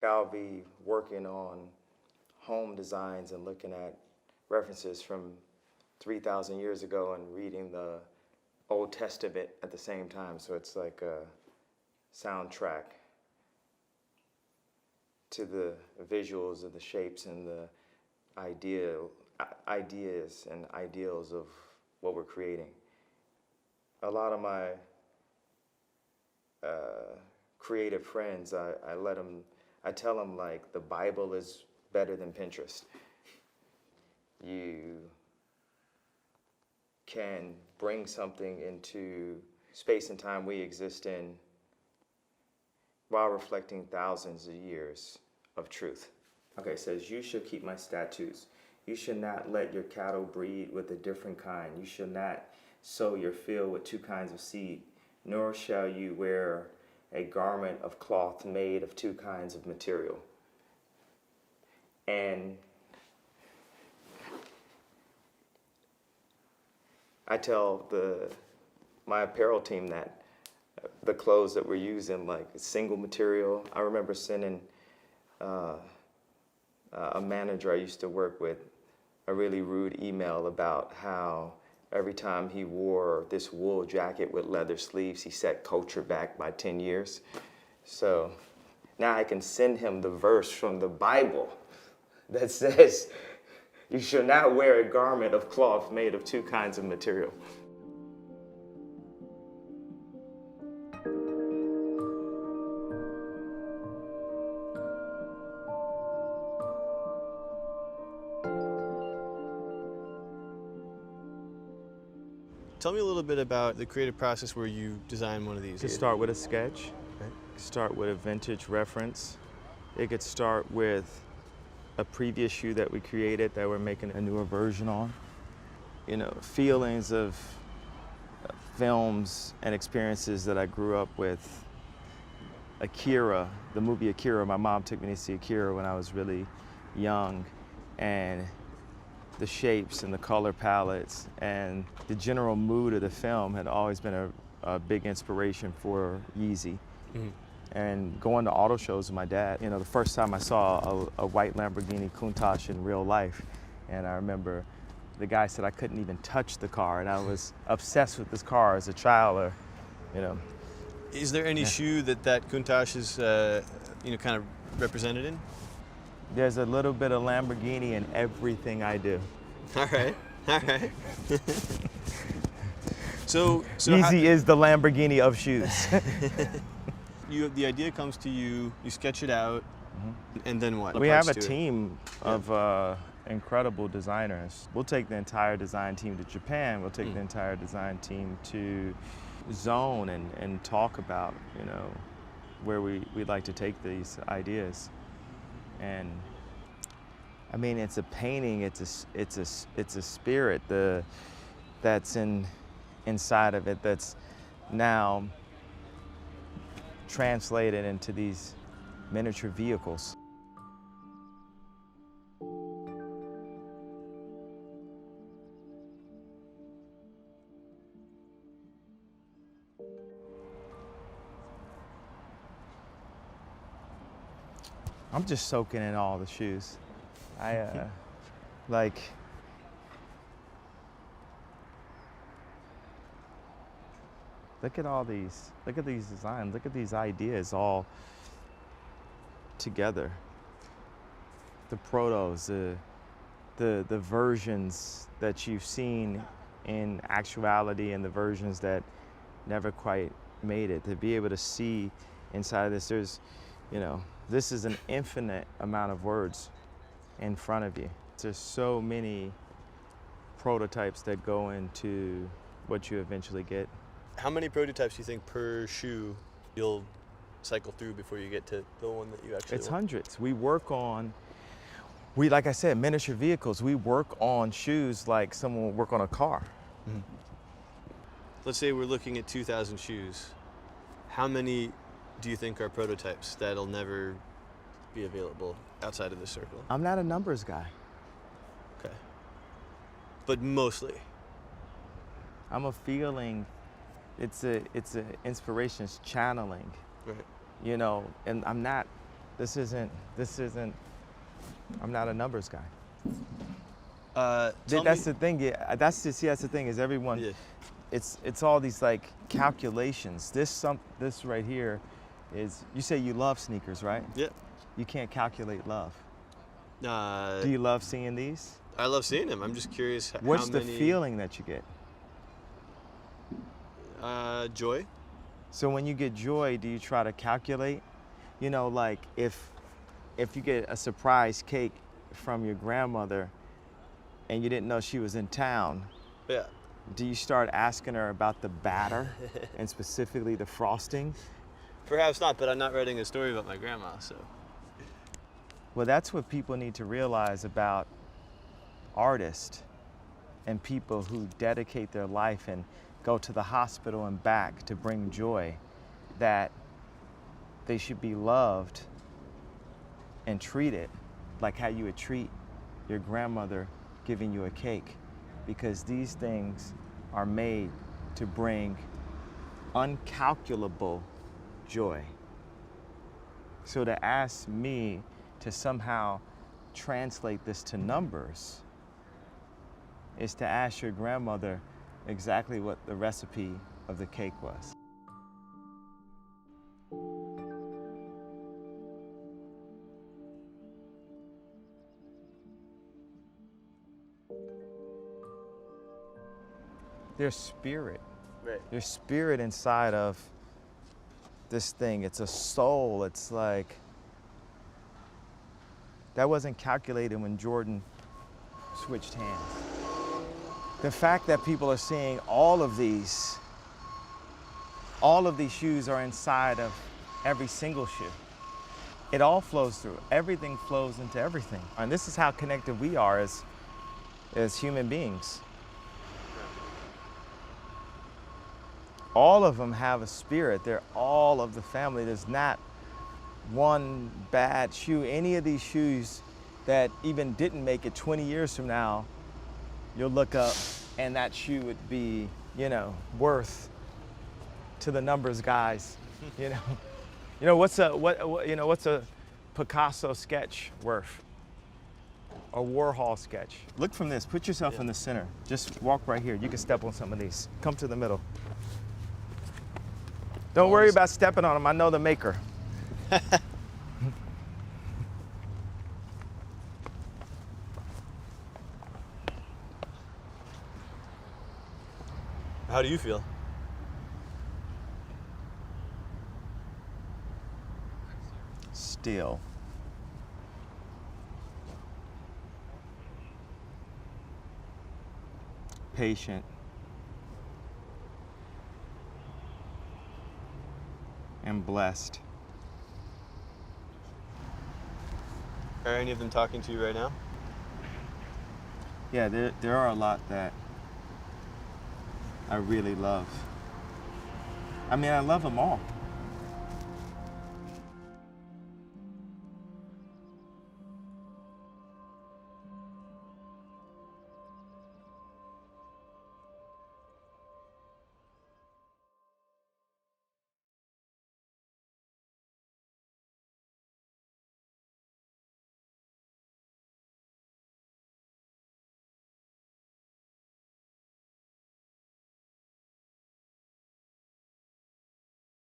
I'll be working on home designs and looking at references from 3,000 years ago and reading the Old Testament at the same time. So it's like a soundtrack to the visuals of the shapes and the ideas and ideals of what we're creating. A lot of my creative friends, I tell them, like, the Bible is better than Pinterest. You can bring something into space and time we exist in while reflecting thousands of years of truth. Okay, it says, you shall keep my statutes. You should not let your cattle breed with a different kind. You shall not sow your field with two kinds of seed, nor shall you wear a garment of cloth made of two kinds of material. And I tell my apparel team that the clothes that we're using, like, single material. I remember sending a manager I used to work with a really rude email about how every time he wore this wool jacket with leather sleeves, he set culture back by 10 years. So now I can send him the verse from the Bible that says, you shall not wear a garment of cloth made of two kinds of material. Tell me a little bit about the creative process where you design one of these. It could start with a sketch. Okay. It could start with a vintage reference. It could start with a previous shoe that we created that we're making a newer version on. You know, feelings of films and experiences that I grew up with. Akira, the movie Akira, my mom took me to see Akira when I was really young, and the shapes and the color palettes and the general mood of the film had always been a big inspiration for Yeezy. Mm-hmm. And going to auto shows with my dad, you know, the first time I saw a white Lamborghini Countach in real life, and I remember the guy said I couldn't even touch the car, and I was obsessed with this car as a child, or, you know. Is there any shoe that Countach is, you know, kind of represented in? There's a little bit of Lamborghini in everything I do. All right, all right. So Yeezy is the Lamborghini of shoes. The idea comes to you, you sketch it out, mm-hmm. and then what? We have a team of incredible designers. We'll take the entire design team to Japan. We'll take the entire design team to Zone and talk about, you know, where we'd like to take these ideas. And I mean, it's a painting. It's a spirit that's inside of it that's now translated into these miniature vehicles. I'm just soaking in all the shoes. Like, look at all these. Look at these designs. Look at these ideas all together. The protos, the versions that you've seen in actuality, and the versions that never quite made it. To be able to see inside of this, there's, you know, this is an infinite amount of words in front of you. There's so many prototypes that go into what you eventually get. How many prototypes do you think per shoe you'll cycle through before you get to the one that you actually It's want? Hundreds. We work on, like I said, miniature vehicles. We work on shoes like someone would work on a car. Mm-hmm. Let's say we're looking at 2,000 shoes. How many do you think are prototypes that'll never be available outside of this circle? I'm not a numbers guy. Okay. But mostly? I'm a feeling, it's a inspiration, it's channeling. Right. You know, and I'm not This isn't, I'm not a numbers guy. That's the thing, yeah, that's the thing is everyone, Yeah. it's all these like calculations. This right here is, you say you love sneakers, right? Yeah. You can't calculate love. Uh, Do you love seeing these? I love seeing him. I'm just curious What's how the many... feeling that you get? Joy. So when you get joy, do you try to calculate? You know, like if you get a surprise cake from your grandmother and you didn't know she was in town, Yeah. do you start asking her about the batter and specifically the frosting? Perhaps not, but I'm not writing a story about my grandma, so. Well, that's what people need to realize about artists and people who dedicate their life and go to the hospital and back to bring joy, that they should be loved and treated like how you would treat your grandmother giving you a cake, because these things are made to bring uncalculable joy. So to ask me to somehow translate this to numbers is to ask your grandmother exactly what the recipe of the cake was. There's spirit. Right. There's spirit inside of this thing. It's a soul. It's like, that wasn't calculated when Jordan switched hands. The fact that people are seeing all of these shoes are inside of every single shoe. It all flows through. Everything flows into everything. And this is how connected we are as human beings. All of them have a spirit. They're all of the family. There's not one bad shoe. Any of these shoes that even didn't make it 20 years from now, you'll look up and that shoe would be, you know, worth to the numbers guys. What's a Picasso sketch worth? A Warhol sketch. Look from this. Put yourself in the center. Just walk right here. You can step on some of these. Come to the middle. Don't worry about stepping on them. I know the maker. How do you feel? Still. Patient. And blessed. Are any of them talking to you right now? Yeah, there are a lot that I really love. I mean, I love them all.